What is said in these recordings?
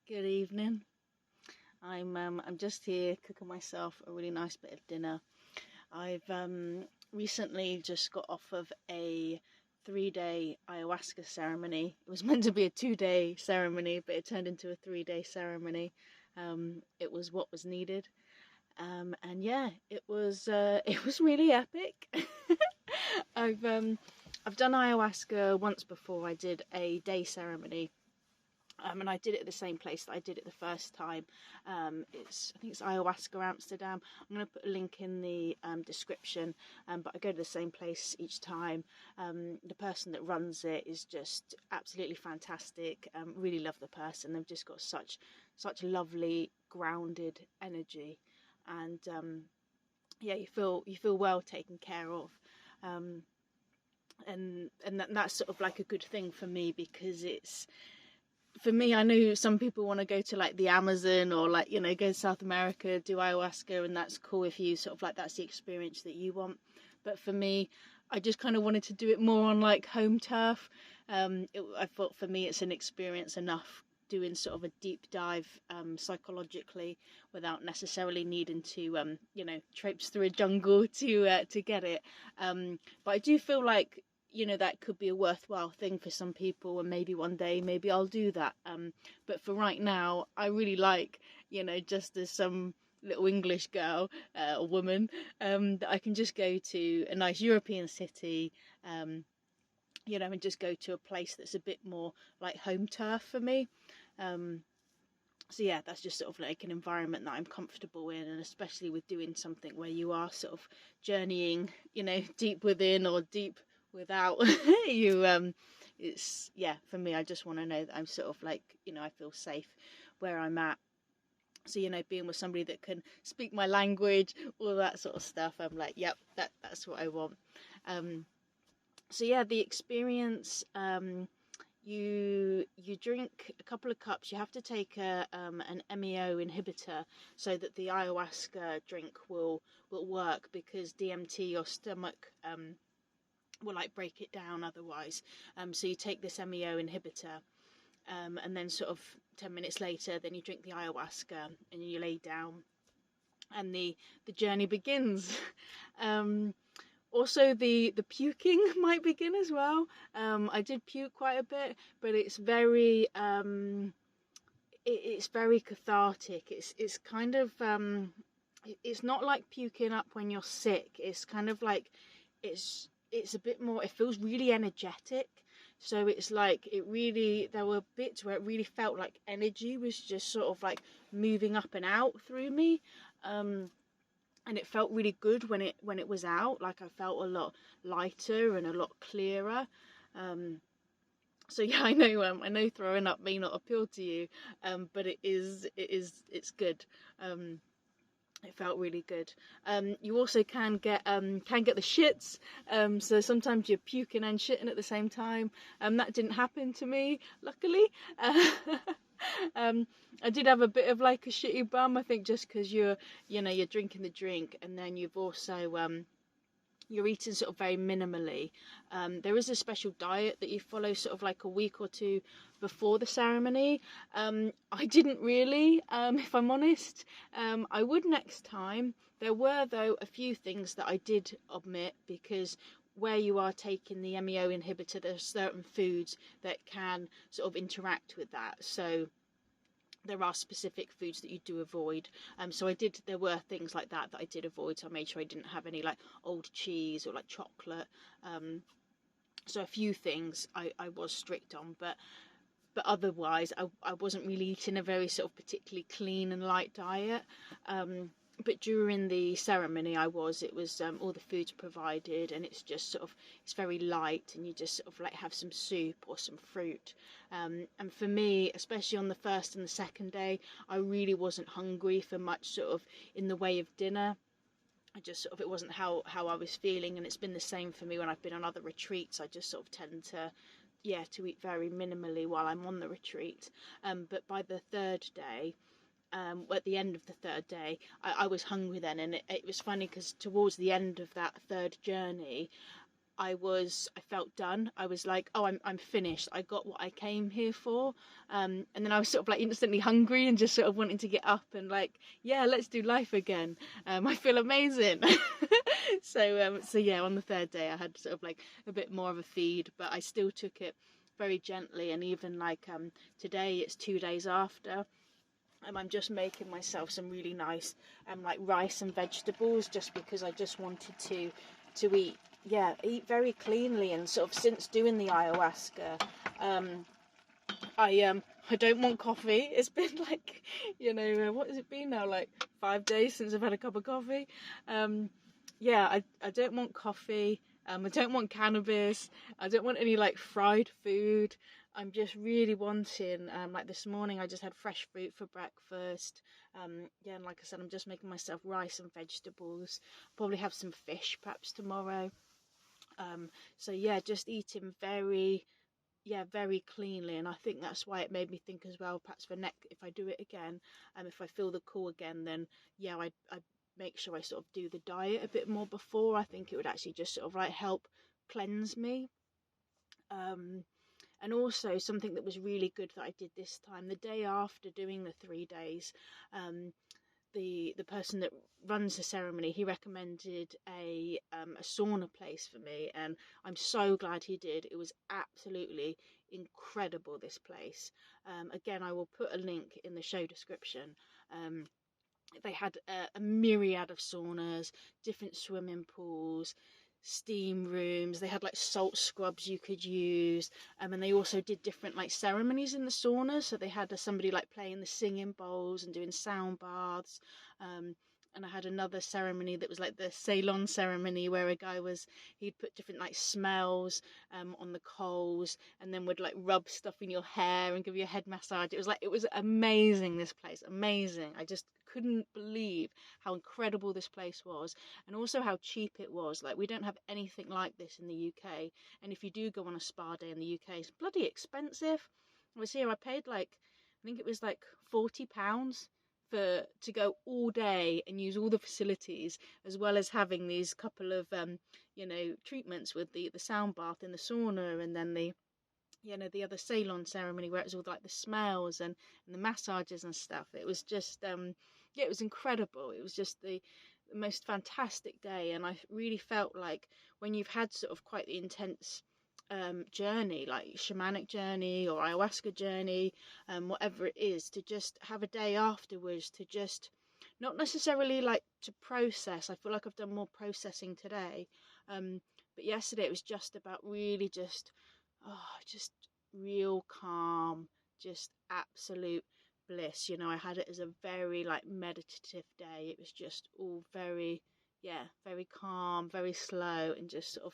Good evening. I'm just here cooking myself a really nice bit of dinner. I've recently just got off of a 3-day ayahuasca ceremony. It was meant to be a 2-day ceremony, but it turned into a 3-day ceremony. It was what was needed, and yeah, it was really epic. I've done ayahuasca once before. I did a day ceremony. And I did it at the same place that I did it the first time. I think it's Ayahuasca Amsterdam. I'm going to put a link in the description, but I go to the same place each time. The person that runs it is just absolutely fantastic. Really love the person. They've just got such lovely grounded energy, and yeah, you feel well taken care of. And that's sort of like a good thing for me, because for me, I know some people want to go to like the Amazon or like, go to South America, do ayahuasca, and that's cool if you sort of like that's the experience that you want. But for me, I just kind of wanted to do it more on like home turf. I thought for me it's an experience enough doing sort of a deep dive psychologically without necessarily needing to traipse through a jungle to get it. But I do feel like that could be a worthwhile thing for some people, and maybe one day maybe I'll do that. But for right now, I really like, just as some little English girl or woman, that I can just go to a nice European city, and just go to a place that's a bit more like home turf for me. So yeah, that's just sort of like an environment that I'm comfortable in, and especially with doing something where you are sort of journeying, deep within or deep without it's, yeah, for me, I just want to know that I'm sort of like, I feel safe where I'm at. So, being with somebody that can speak my language, all that sort of stuff, I'm like, yep, that's what I want. So yeah, the experience, you drink a couple of cups. You have to take an MEO inhibitor so that the ayahuasca drink will work, because DMT, your stomach, will like break it down otherwise. So you take this MEO inhibitor, and then sort of 10 minutes later, then you drink the ayahuasca and you lay down, and the journey begins. Also, the puking might begin as well. I did puke quite a bit, but it's very it's very cathartic. It's kind of it's not like puking up when you're sick. It's kind of like it's a bit more, it feels really energetic. So it's like, there were bits where it really felt like energy was just sort of like moving up and out through me. And it felt really good when it was out. Like, I felt a lot lighter and a lot clearer. So yeah, I know throwing up may not appeal to you, but it's good. It felt really good. You also can get the shits. So sometimes you're puking and shitting at the same time. That didn't happen to me, luckily. I did have a bit of like a shitty bum, I think, just because you're drinking the drink, and then you've also you're eating sort of very minimally. There is a special diet that you follow sort of like a week or two before the ceremony. I didn't really, if I'm honest. I would next time. There were, though, a few things that I did omit, because where you are taking the MEO inhibitor, there's certain foods that can sort of interact with that. So there are specific foods that you do avoid. So there were things like that I did avoid. So I made sure I didn't have any like old cheese or like chocolate. So a few things I was strict on, but otherwise I wasn't really eating a very sort of particularly clean and light diet. But during the ceremony it was all the food's provided, and it's just sort of, it's very light, and you just sort of like have some soup or some fruit. And for me, especially on the first and the second day, I really wasn't hungry for much sort of in the way of dinner. I just sort of, it wasn't how I was feeling, and it's been the same for me when I've been on other retreats. I just sort of tend to eat very minimally while I'm on the retreat. But by the third day, at the end of the third day, I was hungry then, and it was funny because towards the end of that third journey, I felt done. I was like, oh, I'm finished. I got what I came here for. And then I was sort of like instantly hungry and just sort of wanting to get up and like, yeah, let's do life again. I feel amazing. So yeah, on the third day I had sort of like a bit more of a feed, but I still took it very gently. And even like today, it's 2 days after. I'm just making myself some really nice like rice and vegetables, just because I just wanted to eat very cleanly. And sort of since doing the ayahuasca, I don't want coffee. It's been like, what has it been now, like 5 days since I've had a cup of coffee. I don't want coffee. I don't want cannabis. I don't want any like fried food. I'm just really wanting, like this morning I just had fresh fruit for breakfast. And like I said, I'm just making myself rice and vegetables. Probably have some fish perhaps tomorrow. So yeah, just eating very cleanly. And I think that's why it made me think as well, perhaps for if I do it again, if I feel the call again, then I make sure I sort of do the diet a bit more before. I think it would actually just sort of like help cleanse me. And also something that was really good that I did this time, the day after doing the 3 days, the person that runs the ceremony, he recommended a sauna place for me, and I'm so glad he did. It was absolutely incredible, this place. Again, I will put a link in the show description. They had a myriad of saunas, different swimming pools, steam rooms. They had like salt scrubs you could use, and they also did different like ceremonies in the sauna. So they had somebody like playing the singing bowls and doing sound baths. And I had another ceremony that was like the Ceylon ceremony, where he'd put different like smells on the coals, and then would like rub stuff in your hair and give you a head massage. It was amazing, this place, amazing. I just couldn't believe how incredible this place was, and also how cheap it was. Like, we don't have anything like this in the UK, and if you do go on a spa day in the UK, it's bloody expensive. I was here, I paid like, I think it was like £40 to go all day and use all the facilities, as well as having these couple of treatments with the sound bath in the sauna, and then the other Ceylon ceremony where it was all like the smells and the massages and stuff. It was just it was incredible. It was just the most fantastic day, and I really felt like when you've had sort of quite the intense journey, like shamanic journey or ayahuasca journey, whatever it is, to just have a day afterwards to just not necessarily like to process. I feel like I've done more processing today, but yesterday it was just about really just real calm, just absolute bliss. I had it as a very like meditative day. It was just all very calm, very slow, and just sort of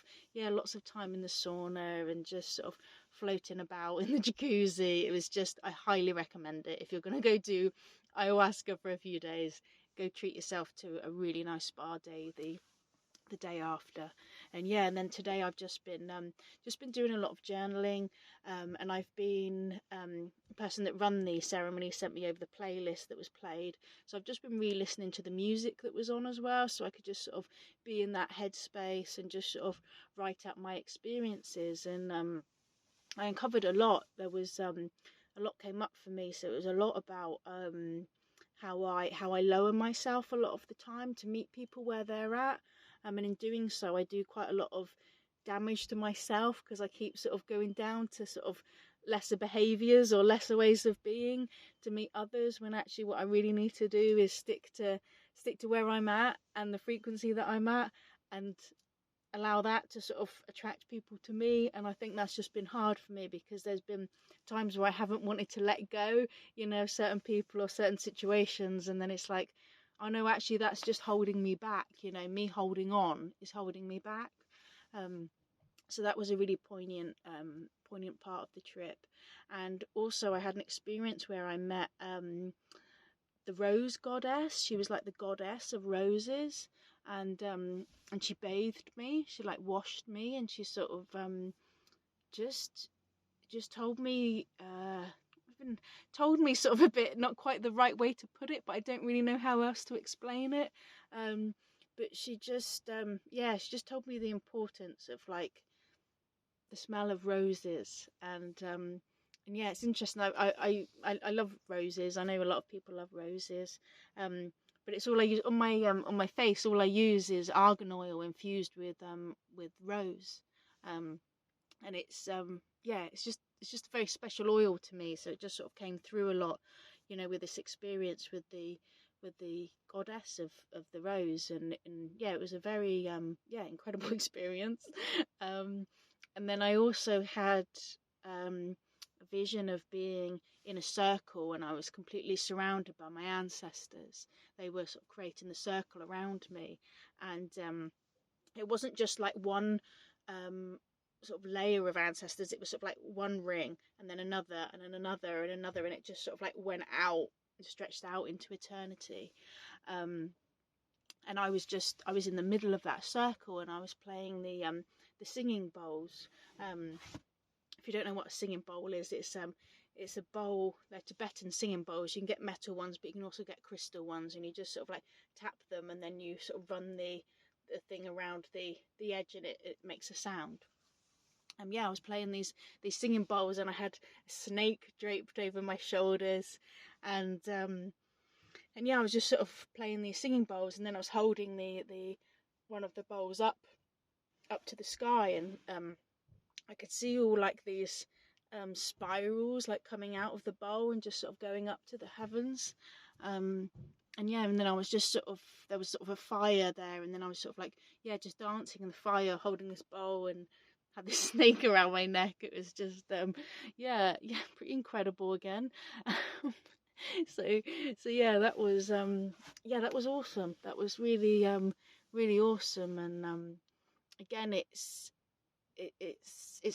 lots of time in the sauna and just sort of floating about in the jacuzzi. It was just, I highly recommend it. If you're going to go do ayahuasca for a few days, go treat yourself to a really nice spa day the day after. And then today I've just been doing a lot of journaling, and I've been the person that run the ceremony sent me over the playlist that was played, so I've just been re-listening to the music that was on as well, so I could just sort of be in that headspace and just sort of write out my experiences. And I uncovered a lot. There was a lot came up for me, so it was a lot about how I lower myself a lot of the time to meet people where they're at. And in doing so, I do quite a lot of damage to myself, because I keep sort of going down to sort of lesser behaviours or lesser ways of being to meet others, when actually what I really need to do is stick to where I'm at and the frequency that I'm at, and allow that to sort of attract people to me. And I think that's just been hard for me, because there's been times where I haven't wanted to let go, certain people or certain situations, and then it's like, oh no, actually that's just holding me back. Me holding on is holding me back. So that was a really poignant part of the trip. And also I had an experience where I met the rose goddess. She was like the goddess of roses, and she bathed me. She like washed me, and she sort of just told me sort of a bit, not quite the right way to put it, but I don't really know how else to explain it. but she just she just told me the importance of like the smell of roses, and yeah, it's interesting. I love roses. I know a lot of people love roses, but it's all I use on my face. All I use is argan oil infused with rose, and it's just a very special oil to me. So it just sort of came through a lot, with this experience with the goddess of the rose, and yeah, it was a very incredible experience. And then I also had a vision of being in a circle, and I was completely surrounded by my ancestors. They were sort of creating the circle around me, and it wasn't just like one sort of layer of ancestors. It was sort of like one ring, and then another, and then another, and another, and it just sort of like went out and stretched out into eternity. And I was in the middle of that circle, and I was playing the singing bowls. If you don't know what a singing bowl is, it's a bowl. They're Tibetan singing bowls. You can get metal ones, but you can also get crystal ones, and you just sort of like tap them, and then you sort of run the thing around the edge, and it makes a sound. I was playing these singing bowls, and I had a snake draped over my shoulders, and I was just sort of playing these singing bowls, and then I was holding the one of the bowls up to the sky, and I could see all like these spirals like coming out of the bowl and just sort of going up to the heavens. And then I was just there was sort of a fire there, and then I was sort of like, just dancing in the fire, holding this bowl, and had this snake around my neck. It was just, pretty incredible again. So that was awesome. That was really, really awesome. And again, it's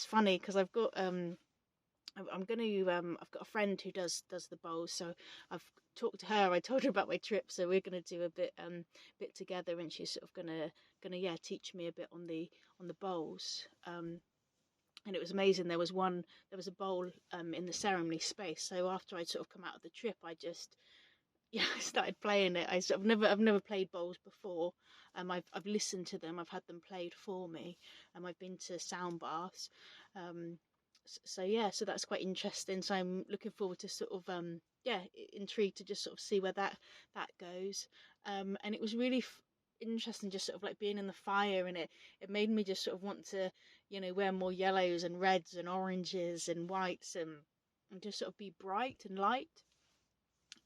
funny because I've got I've got a friend who does the bowls, so I've talked to her. I told her about my trip, so we're gonna do a bit together, and she's sort of gonna teach me a bit on the bowls. And it was amazing. There was a bowl in the ceremony space. So after I'd sort of come out of the trip, I just I started playing it. I've never played bowls before. I've listened to them. I've had them played for me. I've been to sound baths. So that's quite interesting. So I'm looking forward to sort of intrigued to just sort of see where that goes. And it was really interesting just sort of like being in the fire, and it made me just sort of want to wear more yellows and reds and oranges and whites, and just sort of be bright and light.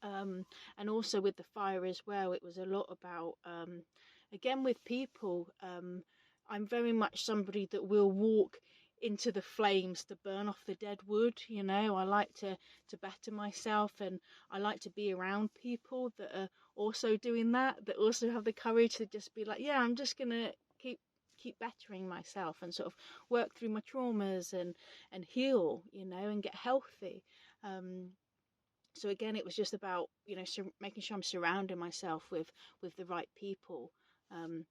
And also with the fire as well, it was a lot about again with people. I'm very much somebody that will walk into the flames to burn off the dead wood. I like to better myself, and I like to be around people that are also doing that also have the courage to just be like, I'm just gonna keep bettering myself and sort of work through my traumas and heal, and get healthy. So again, it was just about making sure I'm surrounding myself with the right people, and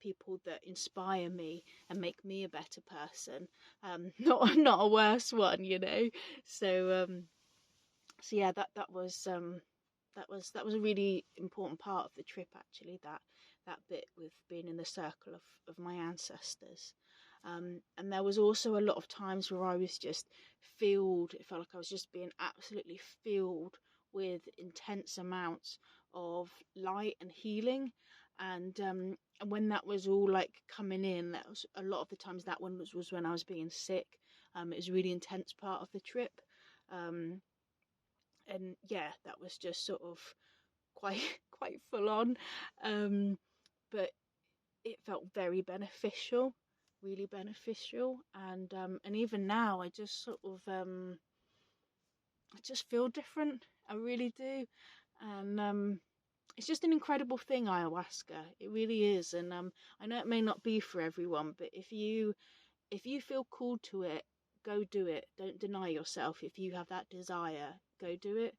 people that inspire me and make me a better person, not a worse one. So yeah, that was a really important part of the trip, actually, that bit with being in the circle of my ancestors. And there was also a lot of times where I was just filled. It felt like I was just being absolutely filled with intense amounts of light and healing. And when that was all like coming in, that was a lot of the times. That one was when I was being sick. It was a really intense part of the trip. And that was just sort of quite full on. But it felt very beneficial, really beneficial. And even now I just sort of I just feel different. I really do. And it's just an incredible thing, ayahuasca. It really is. And I know it may not be for everyone, but if you feel called to it, go do it. Don't deny yourself. If you have that desire, go do it.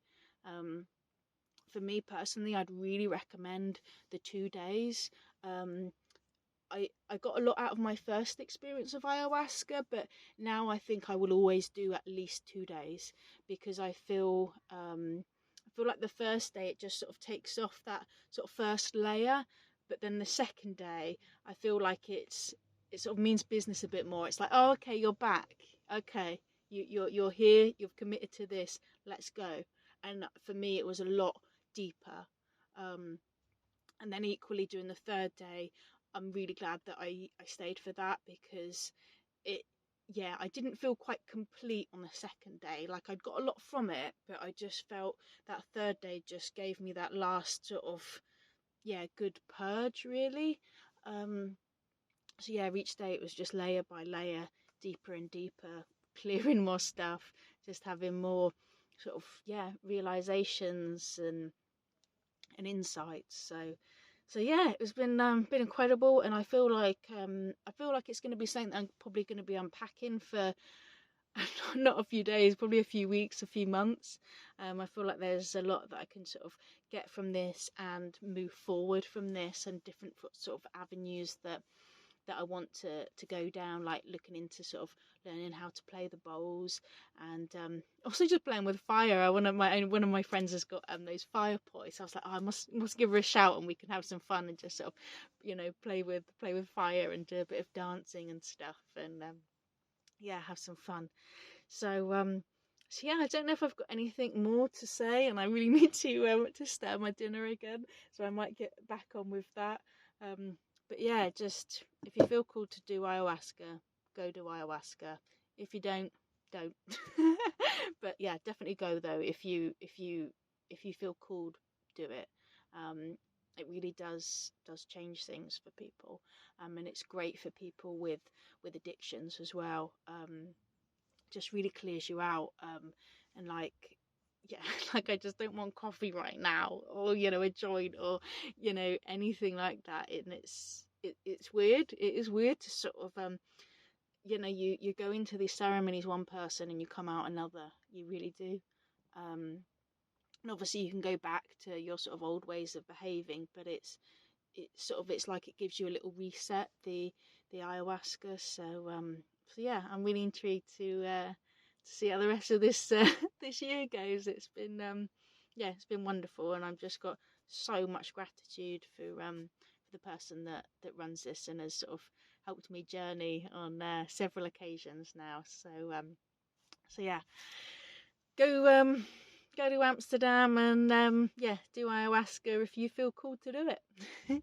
For me personally, I'd really recommend the 2 days. I got a lot out of my first experience of ayahuasca, but now I think I will always do at least 2 days, because I feel feel like the first day it just sort of takes off that sort of first layer, but then the second day I feel like it sort of means business a bit more. It's like, oh, okay, you're back. Okay, you're here. You've committed to this. Let's go. And for me, it was a lot deeper. And then equally during the third day, I'm really glad that I stayed for that, because I didn't feel quite complete on the second day. Like, I'd got a lot from it, but I just felt that third day just gave me that last sort of, good purge, really. So each day it was just layer by layer, deeper and deeper, clearing more stuff, just having more sort of, realizations and insights. So it's been incredible, and I feel like it's going to be something that I'm probably going to be unpacking for not a few days, probably a few weeks, a few months. I feel like there's a lot that I can sort of get from this and move forward from this, and different sort of avenues that I want to go down, like looking into sort of learning how to play the bowls, and also just playing with fire. One of my friends has got those fire pots. I was like, oh, I must give her a shout, and we can have some fun and just sort of play with fire and do a bit of dancing and stuff, and have some fun. So I don't know if I've got anything more to say, and I really need to stir my dinner again, so I might get back on with that. But just if you feel called to do ayahuasca, go do ayahuasca. If you don't. But definitely go though. If you feel called, do it. It really does change things for people, and it's great for people with addictions as well. Just really clears you out, and like I just don't want coffee right now, or a joint, or anything like that. And it's weird. It is weird to sort of you go into these ceremonies one person and you come out another. You really do. And obviously you can go back to your sort of old ways of behaving, but it's like it gives you a little reset, the ayahuasca. So I'm really intrigued to see how the rest of this this year goes. It's been it's been wonderful, and I've just got so much gratitude for the person that runs this and has sort of helped me journey on several occasions now. So go to Amsterdam and do ayahuasca if you feel called to do it.